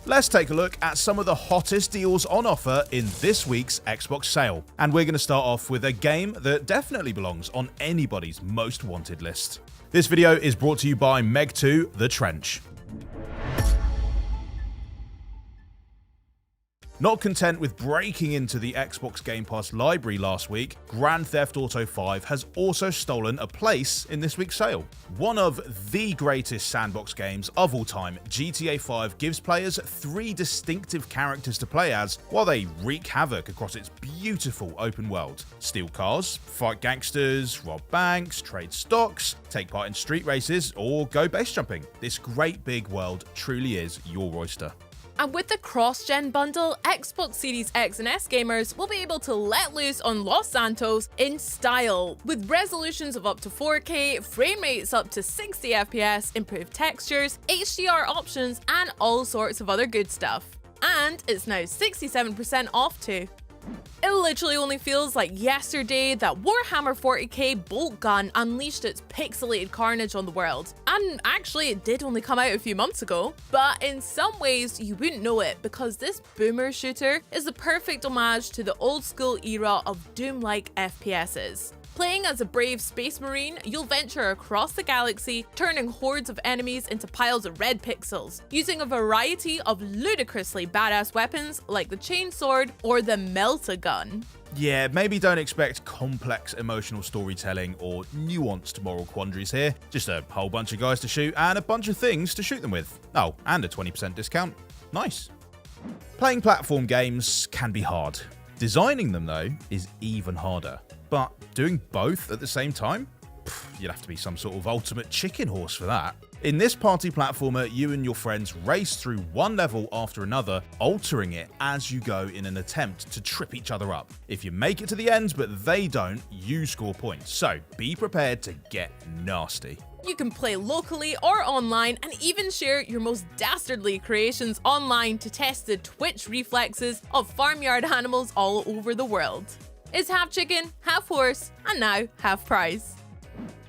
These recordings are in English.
Let's take a look at some of the hottest deals on offer in this week's Xbox sale. And we're going to start off with a game that definitely belongs on anybody's most wanted list. This video is brought to you by Meg 2 The Trench. Not content with breaking into the Xbox Game Pass library last week, Grand Theft Auto 5 has also stolen a place in this week's sale. One of the greatest sandbox games of all time, GTA 5 gives players 3 distinctive characters to play as while they wreak havoc across its beautiful open world. Steal cars, fight gangsters, rob banks, trade stocks, take part in street races, or go base jumping. This great big world truly is your oyster. And with the cross-gen bundle, Xbox Series X and S gamers will be able to let loose on Los Santos in style, with resolutions of up to 4K, frame rates up to 60 FPS, improved textures, HDR options, and all sorts of other good stuff. And it's now 67% off too. It literally only feels like yesterday that Warhammer 40k bolt gun unleashed its pixelated carnage on the world. And actually it did only come out a few months ago, but in some ways you wouldn't know it because this boomer shooter is the perfect homage to the old school era of Doom-like FPSs. Playing as a brave space marine, you'll venture across the galaxy, turning hordes of enemies into piles of red pixels, using a variety of ludicrously badass weapons like the chainsword or the melt-a-gun. Yeah, maybe don't expect complex emotional storytelling or nuanced moral quandaries here, just a whole bunch of guys to shoot and a bunch of things to shoot them with. Oh, and a 20% discount. Nice. Playing platform games can be hard. Designing them, though, is even harder. But doing both at the same time? You'd have to be some sort of ultimate chicken horse for that. In this party platformer, you and your friends race through one level after another, altering it as you go in an attempt to trip each other up. If you make it to the end but they don't, you score points, so be prepared to get nasty. You can play locally or online and even share your most dastardly creations online to test the twitch reflexes of farmyard animals all over the world. It's half chicken, half horse, and now half prize.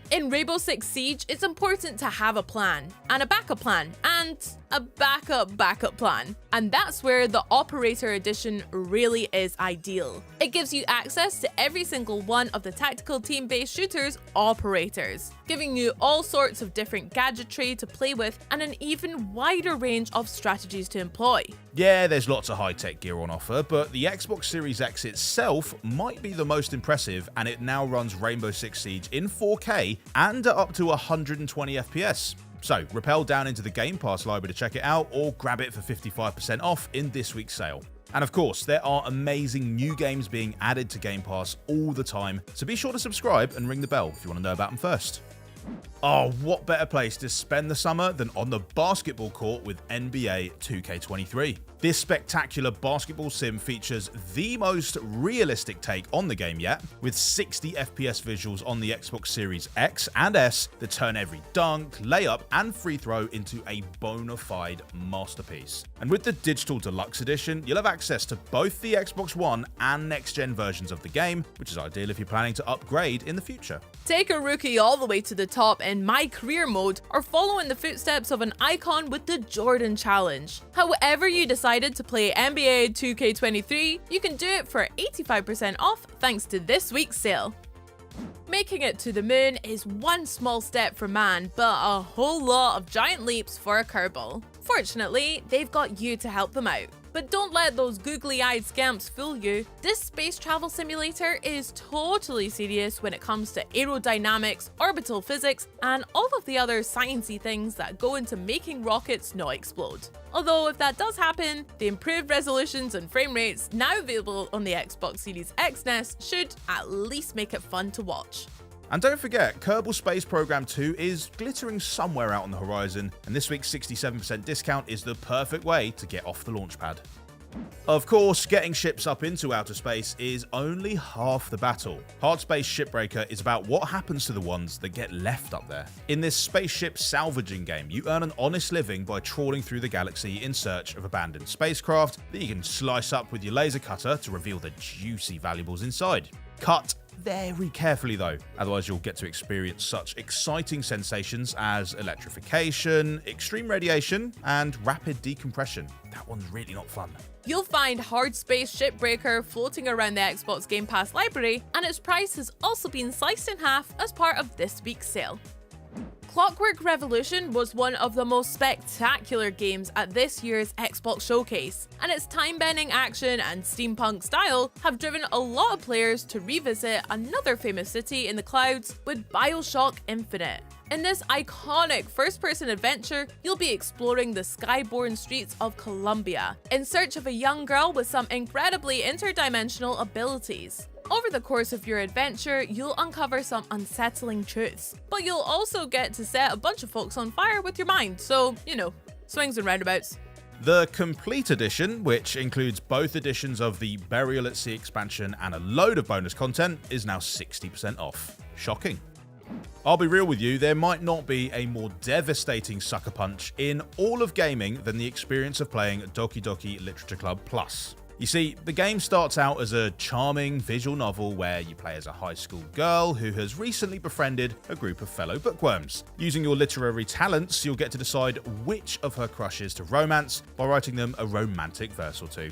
In Rainbow Six Siege, it's important to have a plan, and a backup plan, and a backup plan. And that's where the Operator Edition really is ideal. It gives you access to every single one of the tactical team-based shooters' operators, giving you all sorts of different gadgetry to play with and an even wider range of strategies to employ. Yeah, there's lots of high-tech gear on offer, but the Xbox Series X itself might be the most impressive, and it now runs Rainbow Six Siege in 4K and at up to 120 FPS. So, rappel down into the Game Pass library to check it out, or grab it for 55% off in this week's sale. And of course, there are amazing new games being added to Game Pass all the time, so be sure to subscribe and ring the bell if you want to know about them first. Oh, what better place to spend the summer than on the basketball court with NBA 2K23. This spectacular basketball sim features the most realistic take on the game yet, with 60 FPS visuals on the Xbox Series X and S that turn every dunk, layup, and free throw into a bona fide masterpiece. And with the Digital Deluxe Edition, you'll have access to both the Xbox One and next-gen versions of the game, which is ideal if you're planning to upgrade in the future. Take a rookie all the way to the top in My Career mode, or follow in the footsteps of an icon with the Jordan Challenge. However you decided to play NBA 2K23, you can do it for 85% off thanks to this week's sale. Making it to the moon is one small step for man, but a whole lot of giant leaps for a Kerbal. Fortunately, they've got you to help them out. But don't let those googly-eyed scamps fool you. This space travel simulator is totally serious when it comes to aerodynamics, orbital physics, and all of the other sciencey things that go into making rockets not explode. Although if that does happen, the improved resolutions and frame rates now available on the Xbox Series X and S should at least make it fun to watch. And don't forget, Kerbal Space Program 2 is glittering somewhere out on the horizon, and this week's 67% discount is the perfect way to get off the launchpad. Of course, getting ships up into outer space is only half the battle. Hard Space Shipbreaker is about what happens to the ones that get left up there. In this spaceship salvaging game, you earn an honest living by trawling through the galaxy in search of abandoned spacecraft that you can slice up with your laser cutter to reveal the juicy valuables inside. Cut very carefully though, otherwise you'll get to experience such exciting sensations as electrification, extreme radiation, and rapid decompression. That one's really not fun. You'll find Hard Space Shipbreaker floating around the Xbox Game Pass library, and its price has also been sliced in half as part of this week's sale. Clockwork Revolution was one of the most spectacular games at this year's Xbox Showcase, and its time-bending action and steampunk style have driven a lot of players to revisit another famous city in the clouds with BioShock Infinite. In this iconic first-person adventure, you'll be exploring the skyborne streets of Colombia in search of a young girl with some incredibly interdimensional abilities. Over the course of your adventure, you'll uncover some unsettling truths, but you'll also get to set a bunch of folks on fire with your mind, so, you know, swings and roundabouts. The Complete Edition, which includes both editions of the Burial at Sea expansion and a load of bonus content, is now 60% off. Shocking. I'll be real with you, there might not be a more devastating sucker punch in all of gaming than the experience of playing Doki Doki Literature Club Plus. You see, the game starts out as a charming visual novel where you play as a high school girl who has recently befriended a group of fellow bookworms. Using your literary talents, you'll get to decide which of her crushes to romance by writing them a romantic verse or two.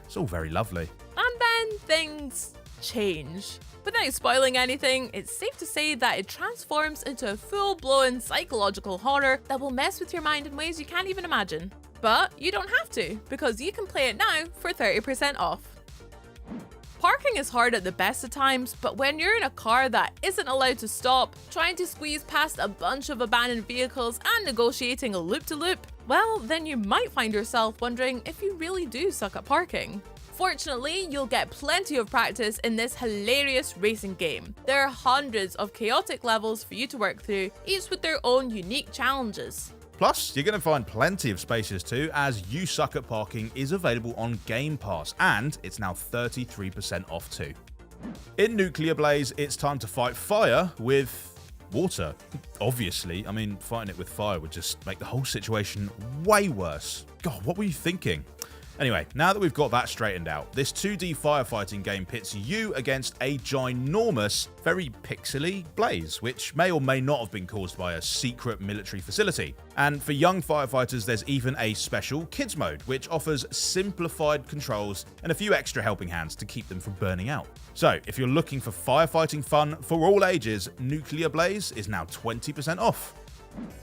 It's all very lovely. And then things change. Without spoiling anything, it's safe to say that it transforms into a full-blown psychological horror that will mess with your mind in ways you can't even imagine. But you don't have to, because you can play it now for 30% off. Parking is hard at the best of times, but when you're in a car that isn't allowed to stop, trying to squeeze past a bunch of abandoned vehicles and negotiating a loop-to-loop, well, then you might find yourself wondering if you really do suck at parking. Fortunately, you'll get plenty of practice in this hilarious racing game. There are hundreds of chaotic levels for you to work through, each with their own unique challenges. Plus, you're going to find plenty of spaces too, as You Suck at Parking is available on Game Pass, and it's now 33% off too. In Nuclear Blaze, it's time to fight fire with water. Obviously, I mean, fighting it with fire would just make the whole situation way worse. God, what were you thinking? Anyway, now that we've got that straightened out, this 2D firefighting game pits you against a ginormous, very pixely blaze, which may or may not have been caused by a secret military facility. And for young firefighters, there's even a special kids mode, which offers simplified controls and a few extra helping hands to keep them from burning out. So, if you're looking for firefighting fun for all ages, Nuclear Blaze is now 20% off.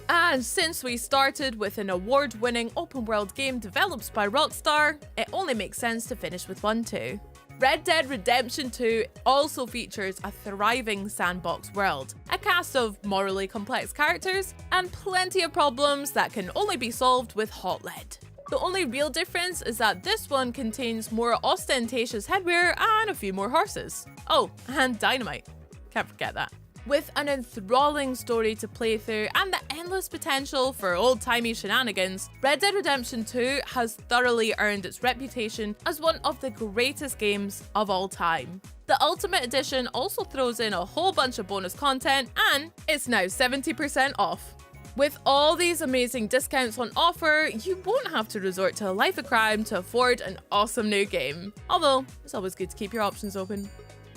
And since we started with an award-winning open-world game developed by Rockstar, it only makes sense to finish with one too. Red Dead Redemption 2 also features a thriving sandbox world, a cast of morally complex characters, and plenty of problems that can only be solved with hot lead. The only real difference is that this one contains more ostentatious headwear and a few more horses. Oh, and dynamite. Can't forget that. With an enthralling story to play through and the endless potential for old-timey shenanigans, Red Dead Redemption 2 has thoroughly earned its reputation as one of the greatest games of all time. The Ultimate Edition also throws in a whole bunch of bonus content, and it's now 70% off. With all these amazing discounts on offer, you won't have to resort to a life of crime to afford an awesome new game. Although, it's always good to keep your options open.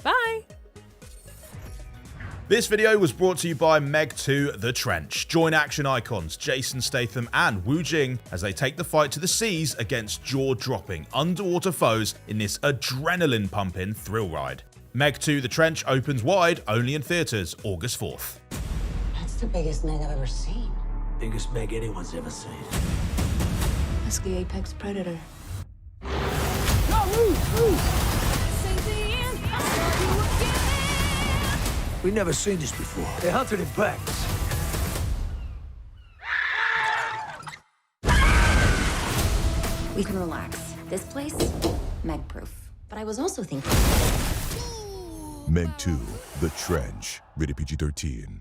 Bye! This video was brought to you by Meg 2 The Trench. Join action icons Jason Statham and Wu Jing as they take the fight to the seas against jaw-dropping underwater foes in this adrenaline-pumping thrill ride. Meg 2 The Trench opens wide only in theaters August 4th. That's the biggest Meg I've ever seen. Biggest Meg anyone's ever seen. That's the apex predator. No, move! We've never seen this before. They hunted in packs. We can relax. This place, Meg-proof. But I was also thinking... Meg 2, The Trench, rated PG-13.